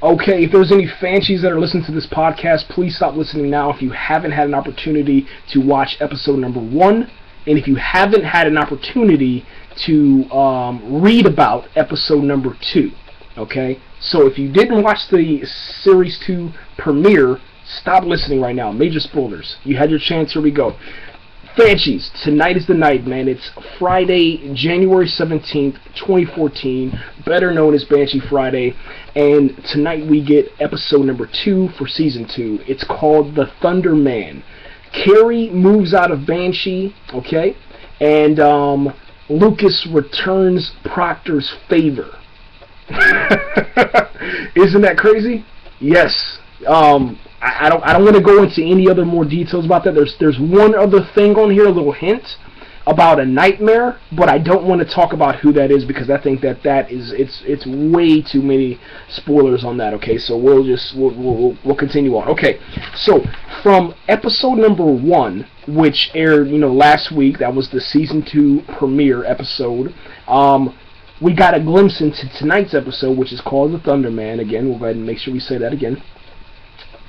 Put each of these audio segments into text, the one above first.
Okay, if there's any Banshees that are listening to this podcast, please stop listening now if you haven't had an opportunity to watch episode number 1, and if you haven't had an opportunity to read about episode number 2. Okay, so if you didn't watch the series 2 premiere, stop listening right now. Major spoilers. You had your chance. Here we go. Banshees, tonight is the night, man. It's Friday, January 17th, 2014, better known as Banshee Friday, and tonight we get episode number 2 for season 2. It's called The Thunder Man. Carrie moves out of Banshee, okay, and Lucas returns Proctor's favor. Isn't that crazy? Yes. I don't want to go into any other more details about that. There's one other thing on here, a little hint about a nightmare, but I don't want to talk about who that is because I think that is it's way too many spoilers on that. Okay, so we'll continue on. Okay, so from episode number 1, which aired last week, that was the season 2 premiere episode. We got a glimpse into tonight's episode, which is called The Thunder Man. Again, we'll go ahead and make sure we say that again.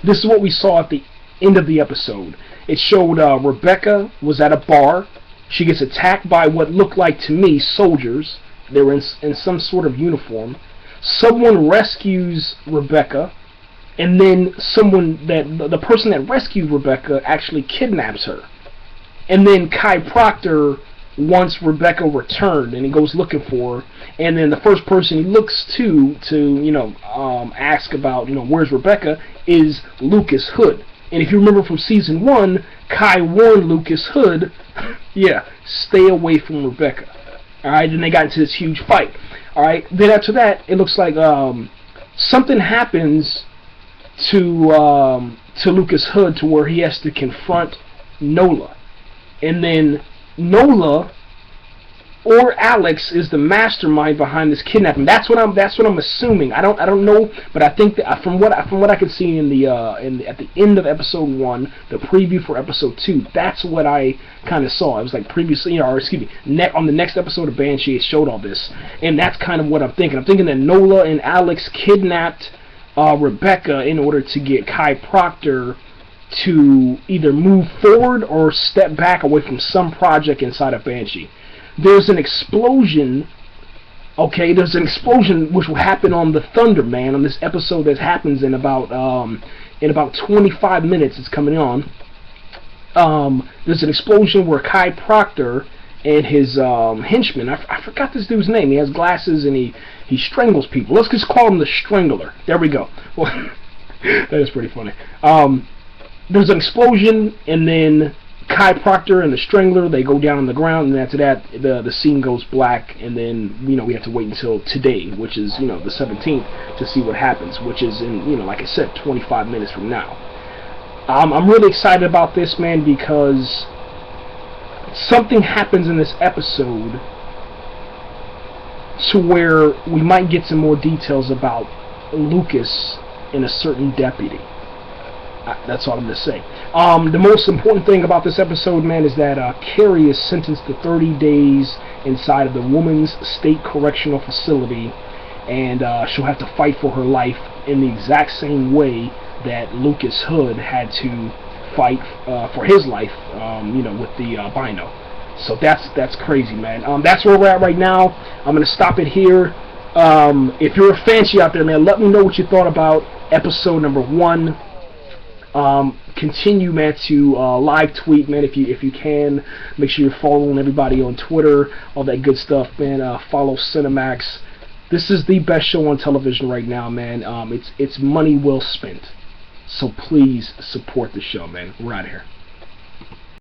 This is what we saw at the end of the episode. It showed Rebecca was at a bar. She gets attacked by what looked like to me soldiers. They were in some sort of uniform. Someone rescues Rebecca, and then the person that rescued Rebecca actually kidnaps her. And then Kai Proctor wants Rebecca returned, and he goes looking for her. And then the first person he looks to ask about where's Rebecca is Lucas Hood. And if you remember from season 1, Kai warned Lucas Hood, stay away from Rebecca. All right, then they got into this huge fight. All right, then after that, it looks like something happens to Lucas Hood to where he has to confront Nola, and then Nola or Alex is the mastermind behind this kidnapping. That's what I'm assuming. I don't know, but I think that from what I could see at the end of episode 1, the preview for episode 2, that's what I kind of saw. It was like previously, on the next episode of Banshee, it showed all this, and that's kind of what I'm thinking. I'm thinking that Nola and Alex kidnapped Rebecca in order to get Kai Proctor to either move forward or step back away from some project inside of Banshee. There's an explosion, there's an explosion which will happen on the Thunder Man on this episode that happens in about 25 minutes. It's coming on. There's an explosion where Kai Proctor and his henchman, I forgot this dude's name, he has glasses and he strangles people. Let's just call him the Strangler. There we go. Well, that is pretty funny. There's an explosion, and then Kai Proctor and the Strangler, they go down on the ground, and after that, the scene goes black, and then, we have to wait until today, which is, the 17th, to see what happens, which is in, like I said, 25 minutes from now. I'm really excited about this, man, because something happens in this episode to where we might get some more details about Lucas and a certain deputy. That's all I'm going to say. The most important thing about this episode, man, is that Carrie is sentenced to 30 days inside of the Women's State Correctional Facility, and she'll have to fight for her life in the exact same way that Lucas Hood had to fight for his life, with the Bino. So that's crazy, man. That's where we're at right now. I'm going to stop it here. If you're a Banshee out there, man, let me know what you thought about episode number 1. Continue, man, to live tweet, man, if you can. Make sure you're following everybody on Twitter, all that good stuff, man. Follow Cinemax. This is the best show on television right now, man. It's money well spent. So please support the show, man. We're out of here.